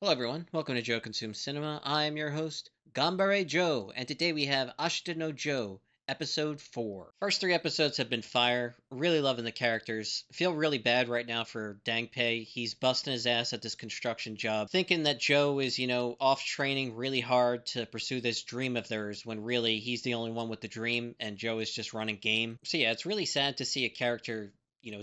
Hello everyone, welcome to Joe Consumes Cinema. I am your host, Gambare Joe, and today we have Ashita no Joe, episode 4. First 3 episodes have been fire, really loving the characters. Feel really bad right now for Dangpei. He's busting his ass at this construction job, thinking that Joe is, off training really hard to pursue this dream of theirs, when really he's the only one with the dream, and Joe is just running game. So yeah, it's really sad to see a character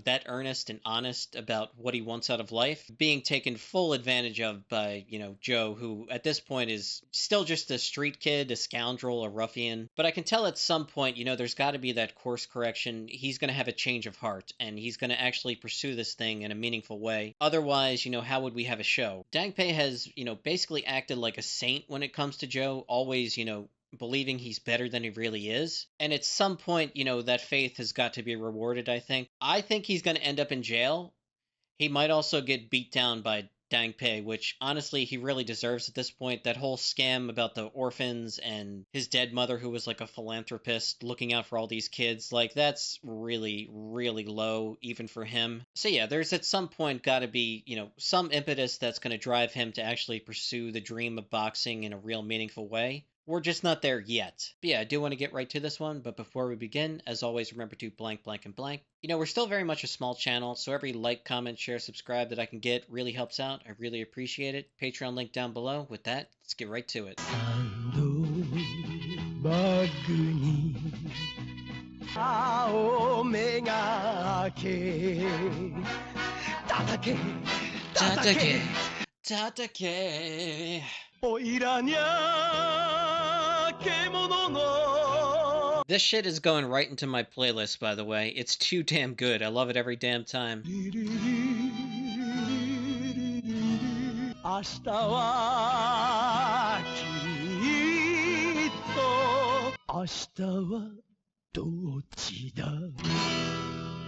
that earnest and honest about what he wants out of life, being taken full advantage of by, Joe, who at this point is still just a street kid, a scoundrel, a ruffian. But I can tell at some point, there's got to be that course correction. He's going to have a change of heart, and he's going to actually pursue this thing in a meaningful way. Otherwise, how would we have a show? Dangpei has, basically acted like a saint when it comes to Joe, always, believing he's better than he really is. And at some point, that faith has got to be rewarded, I think. I think he's going to end up in jail. He might also get beat down by Dangpei, which honestly he really deserves at this point. That whole scam about the orphans and his dead mother who was like a philanthropist looking out for all these kids, like that's really, really low even for him. So yeah, there's at some point got to be, some impetus that's going to drive him to actually pursue the dream of boxing in a real meaningful way. We're just not there yet. But yeah, I do want to get right to this one, but before we begin, as always, remember to blank, blank, and blank. We're still very much a small channel, so every like, comment, share, subscribe that I can get really helps out. I really appreciate it. Patreon link down below. With that, let's get right to it. バッグに青目がけ叩け叩け Tatake. おいらにゃ獣の This shit is going right into my playlist, by the way. It's too damn good. I love it every damn time. 明日はきっと明日はどっちだ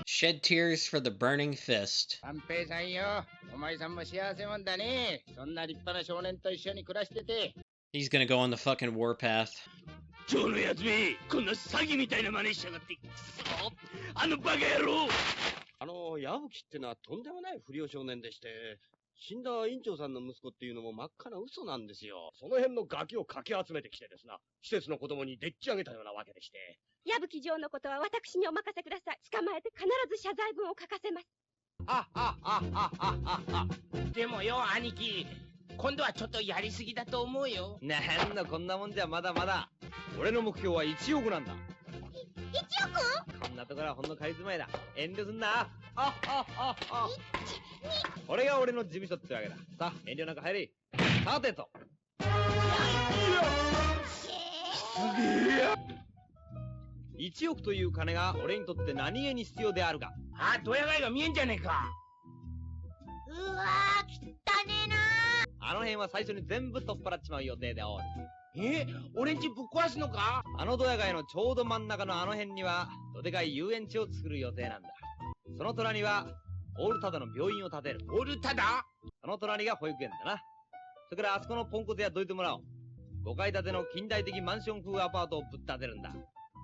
Shed tears for the burning fist. 安平さんよ、お前さんも幸せもんだね。そんな立派な少年と一緒に暮らしてて。He's gonna go on the fucking warpath. 今日のやつめ、こんな詐欺みたいな真似しやがって。くそ、あのバカ野郎。矢吹ってのはとんでもない不良少年でして、死んだ院長さんの息子っていうのも真っ赤な嘘なんですよ。その辺のガキをかき集めてきてですな、施設の子供にでっち上げたようなわけでして。矢吹城のことは私にお任せください。捕まえて必ず謝罪文を書かせます。でもよ、兄貴。今度はちょっとやりすぎだと思うよ。なんだこんなもんじゃまだまだ。俺の目標は1億なんだ。1億？こんなところはほんの仮住まいだ。遠慮すんな。これが俺の事務所ってわけだ。さあ、遠慮なく入れ。さてと。1億という金が俺にとって何気に必要であるが。あ、ドヤ街が見えんじゃねえか。うわー、きったねえなー。あの辺は最初に全部取っ払っちまう予定でおる。俺んちぶっ壊すのか？あのドヤ街のちょうど真ん中のあの辺には、どでかい遊園地を作る予定なんだ。その隣は、オールタダの病院を建てる。オールタダ？その隣が保育園だな。それからあそこのポンコツ屋どいてもらおう。5階建ての近代的マンション風アパートをぶっ建てるんだ。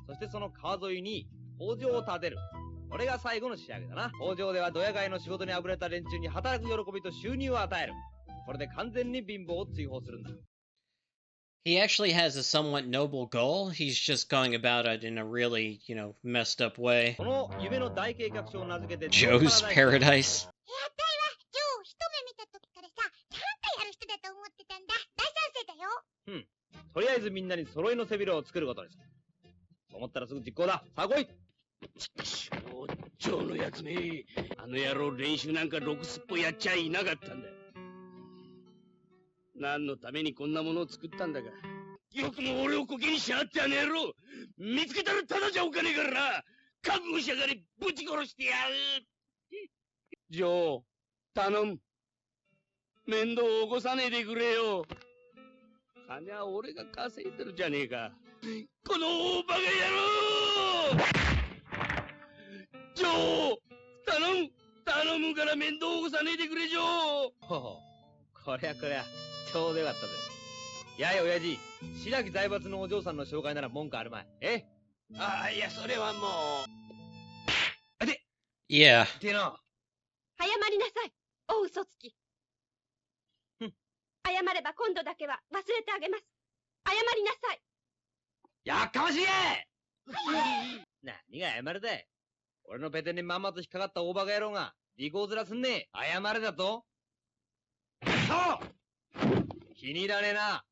そしてその川沿いに工場を建てる。これが最後の仕上げだな。工場ではドヤ街の仕事にあぶれた連中に働く喜びと収入を与える。これで完全に貧乏を追放するんだ。He actually has a somewhat noble goal. He's just going about it in a really, messed up way. この夢の大計画書を名付けて Joe's Paradise. あたいはジョーを一目見た時からさ、ちゃんとやる人だと思ってたんだ。大賛成だよ。とりあえずみんなに揃いの背広を作ることにする。そう思ったらすぐ実行だ。さあ来い。ジョーのやつめ、あの野郎練習なんかろくすっぽやっちゃいなかったんだ。何のためにこんなものを作ったんだか。よくも俺をコケにしやがってあの野郎。見つけたらただじゃおかねえからな。覚悟しやがれ、ぶち殺してやる。ジョー、頼む。面倒を起こさねえでくれよ。金は俺が稼いでるじゃねえか。この大バカ野郎。ジョー、頼むから面倒を起こさねえでくれ、ジョー。ほほ、こりゃちょうどよかったぜ。やい親父、白木財閥のお嬢さんの紹介なら文句あるまい。いや、それはもう。Yeah. てな。早まりなさい。お嘘つき。謝れば今度だけは忘れてあげます。謝りなさい。やっかましい何が謝れだい。俺のペテにまんまと引っかかった大バカ野郎が、尾行面すんねえ。謝れだとそう気に入らねえな。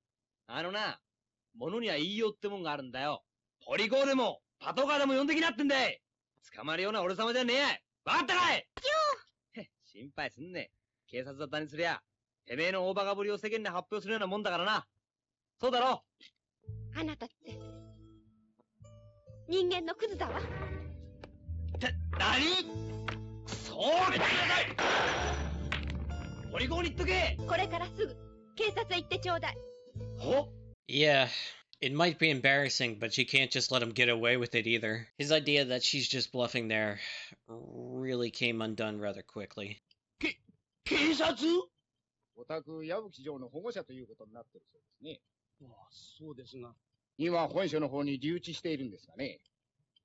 物には言いようってもんがあるんだよ。ポリコーでも、パトカーでも呼んできなってんだい。捕まるような俺様じゃねえやい。わかったかい心配すんねえ。警察だったにすりゃ、てめえの大バカぶりを世間に発表するようなもんだからな。そうだろ。あなたって、人間のクズだわ。何くそーめてくださいポリコーに行っとけこれからすぐ、警察へ行ってちょうだい。ほ Yeah, it might be embarrassing, but she can't just let him get away with it either. His idea that she's just bluffing there really came undone rather quickly. 警察？お宅、矢吹城の保護者ということになってるそうですね。ああ、そうですが。今、本所の方に留置しているんですがね。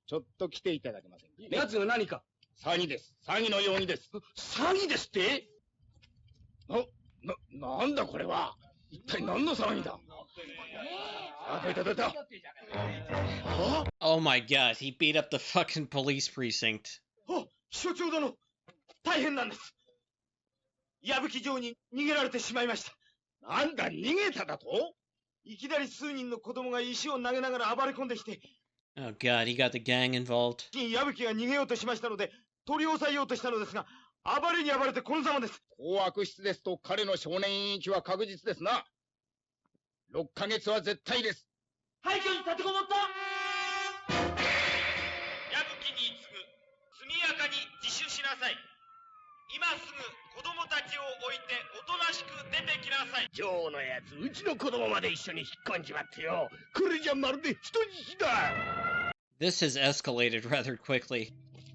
ちょっと来ていただけませんかね。奴が何か？詐欺です。詐欺の容疑です。詐欺ですって？なんだこれは。一体何の騒ぎだ。出た。Oh my god, he beat up the fucking police precinct. 所長殿、大変なんです。矢吹城に逃げられてしまいました。なんだ、逃げただと？いきなり数人の子供が石を投げながら暴れ込んできて、Oh god, he got the gang involved. 矢吹が逃げようとしましたので、取り押さえようとしたのですが、暴れに暴れてこのざまです。高悪質ですと彼の少年院行きは確実ですな。6ヶ月は絶対です。廃墟に立てこもった。矢吹に次ぐ、速やかに自首しなさい。今すぐ子供たちを置いておとなしく出てきなさい。ジョーのやつ、うちの子供まで一緒に引っ込んじまってよ。これじゃまるで人質だ。This has escalated rather quickly.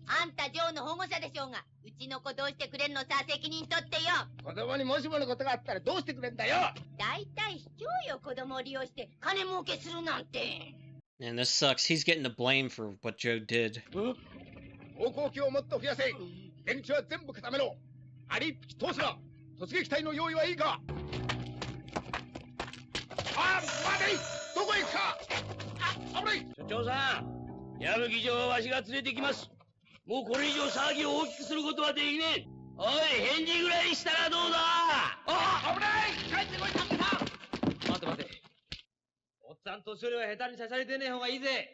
あんたジョーの保護者でしょうが、うちの子どうしてくれんのさ、責任取ってよ。子供にもしものことがあったらどうしてくれんだよ。だいたい卑怯よ、子供を利用して金儲けするなんて。And this sucks. He's getting the blame for what Joe did. 航行機をもっと増やせ。電池は全部固めろ。ありっぴき通すな。突撃隊の用意はいいか。待て。どこへ行くか。危ない。所長さん、矢吹城はわしが連れてきます。もうこれ以上騒ぎを大きくすることはできねえ。おい、返事ぐらいしたらどうだ。危ない。帰ってこい、タケさん。待て。おっさん年寄りは下手に刺されてねえ方がいいぜ。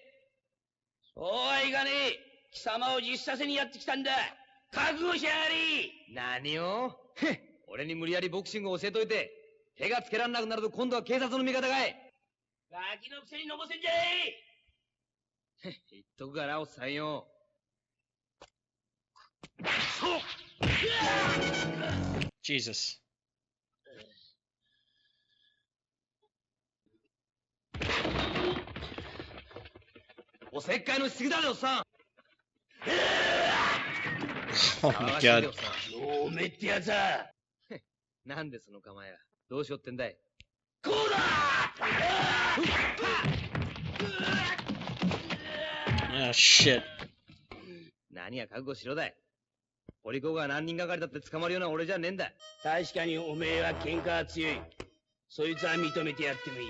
そうはいかねえ。貴様を実させにやってきたんだ。覚悟しやがり。何を俺に無理やりボクシングを教えといて、手がつけらんなくなると今度は警察の味方かい。ガキのくせにのぼせんじゃい。言っとくからおっさんよ。Jesus. おせっかいのしすぎだぜおっさん。Oh my god. おめってやつは。なんでその構えや。どうしようってんだい。こうだ。Oh shit. 何や覚悟しろだい。ポリコが何人がかりだって捕まるような俺じゃねえんだ。確かにおめえは喧嘩は強い。そいつは認めてやってもい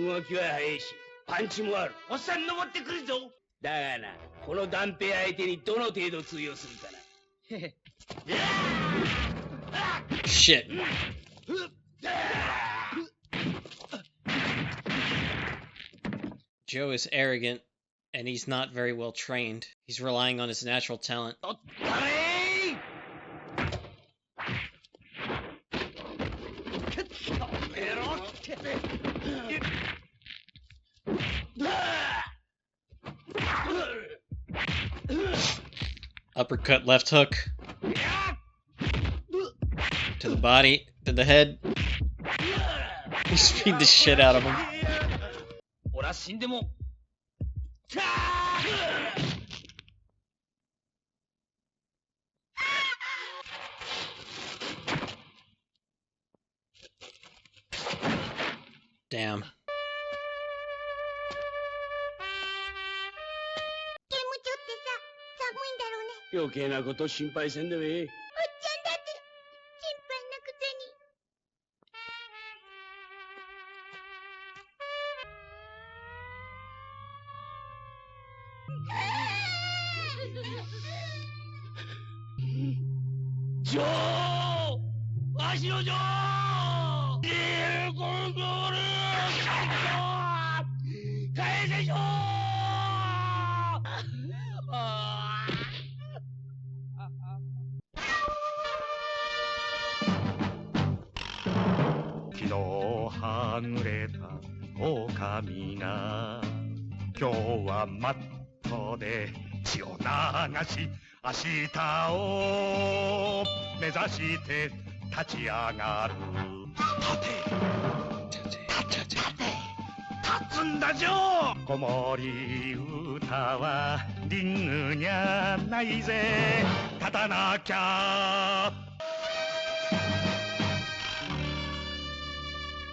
い。動きは早いし、パンチもある。おっさん登ってくるぞ。だがな、この断平相手にどの程度通用するかな。Shit. Joe is arrogant, and he's not very well trained. He's relying on his natural talent. Uppercut, left hook. To the body, to the head. He's beat the shit out of him. 俺は死んでも。Damn. 刑務所ってさ、寒いんだろうね。余計なこと心配せんでもええ。おっちゃんだって心配なくせに。ジョーわしのジョーコントロール返せジョー昨日はぐれた狼が今日はマットで血を流し明日を目指して立ち上がる立つんだジョー子守歌はリングにゃないぜ立たなきゃ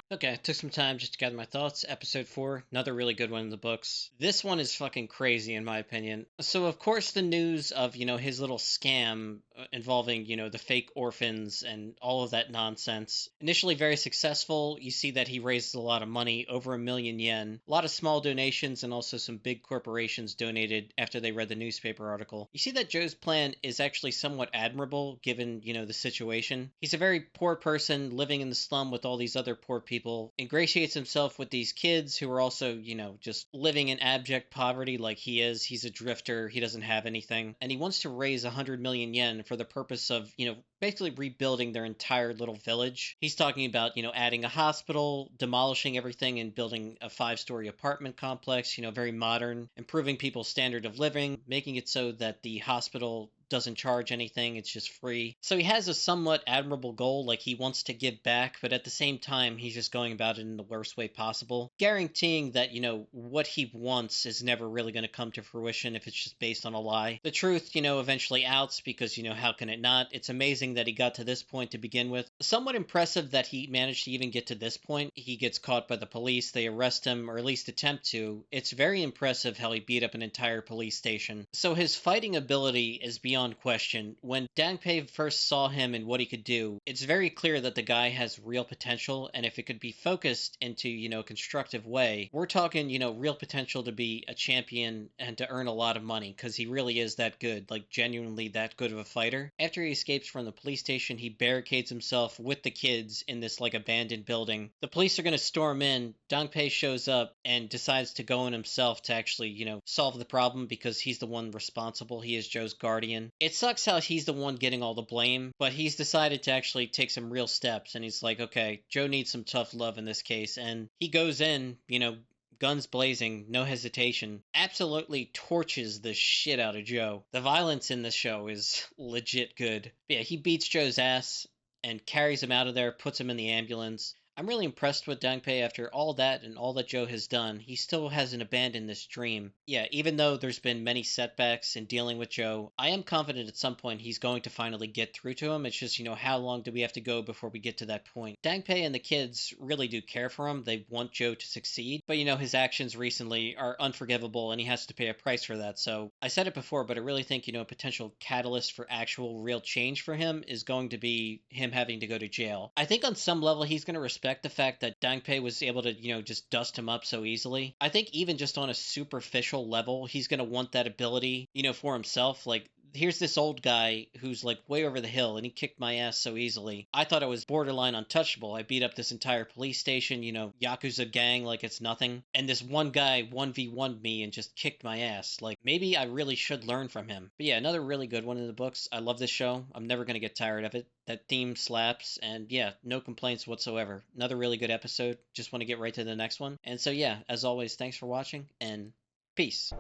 Okay, I took some time just to gather my thoughts. Episode 4, another really good one in the books. This one is fucking crazy in my opinion. So of course the news of, his little scam involving, the fake orphans and all of that nonsense. Initially very successful. You see that he raised a lot of money, over 1 million yen. A lot of small donations and also some big corporations donated after they read the newspaper article. You see that Joe's plan is actually somewhat admirable given, the situation. He's a very poor person living in the slum with all these other poor people, ingratiates himself with these kids who are also, just living in abject poverty like he is. He's a drifter, he doesn't have anything, and he wants to raise 100 million yen for the purpose of, basically rebuilding their entire little village. He's talking about, adding a hospital, demolishing everything and building a 5-story apartment complex, very modern, improving people's standard of living, making it so that the hospital doesn't charge anything, it's just free. So he has a somewhat admirable goal, like he wants to give back, but at the same time, he's just going about it in the worst way possible, guaranteeing that, what he wants is never really going to come to fruition if it's just based on a lie. The truth, eventually outs because, how can it not? It's amazing that he got to this point to begin with. Somewhat impressive that he managed to even get to this point. He gets caught by the police, they arrest him, or at least attempt to. It's very impressive how he beat up an entire police station. So his fighting ability is beyond question. When Dangpei first saw him and what he could do, it's very clear that the guy has real potential, and if it could be focused into, a constructive way, we're talking, real potential to be a champion and to earn a lot of money, because he really is that good, like genuinely that good of a fighter. After he escapes from the police station, he barricades himself with the kids in this like abandoned building. The police are going to storm in. Dangpei shows up and decides to go in himself to actually, solve the problem because he's the one responsible. He is Joe's guardian. It sucks how he's the one getting all the blame, but he's decided to actually take some real steps, and he's like, okay, Joe needs some tough love in this case, and he goes in, guns blazing, no hesitation, absolutely torches the shit out of Joe. The violence in this show is legit good. But yeah, he beats Joe's ass and carries him out of there, puts him in the ambulance. I'm really impressed with Dangpei after all that and all that Joe has done. He still hasn't abandoned this dream. Yeah, even though there's been many setbacks in dealing with Joe, I am confident at some point he's going to finally get through to him. It's just, how long do we have to go before we get to that point? Dangpei and the kids really do care for him. They want Joe to succeed. But, his actions recently are unforgivable and he has to pay a price for that. So I said it before, but I really think, a potential catalyst for actual real change for him is going to be him having to go to jail. I think on some level he's going to respect the fact that Dangpei was able to, just dust him up so easily. I think even just on a superficial level, he's going to want that ability, for himself. Like, here's this old guy who's like way over the hill and he kicked my ass so easily. I thought I was borderline untouchable. I beat up this entire police station, Yakuza gang like it's nothing. And this one guy 1v1'd me and just kicked my ass. Like, maybe I really should learn from him. But yeah, another really good one in the books. I love this show. I'm never going to get tired of it. That theme slaps, and yeah, no complaints whatsoever. Another really good episode. Just want to get right to the next one. And so yeah, as always, thanks for watching, and peace.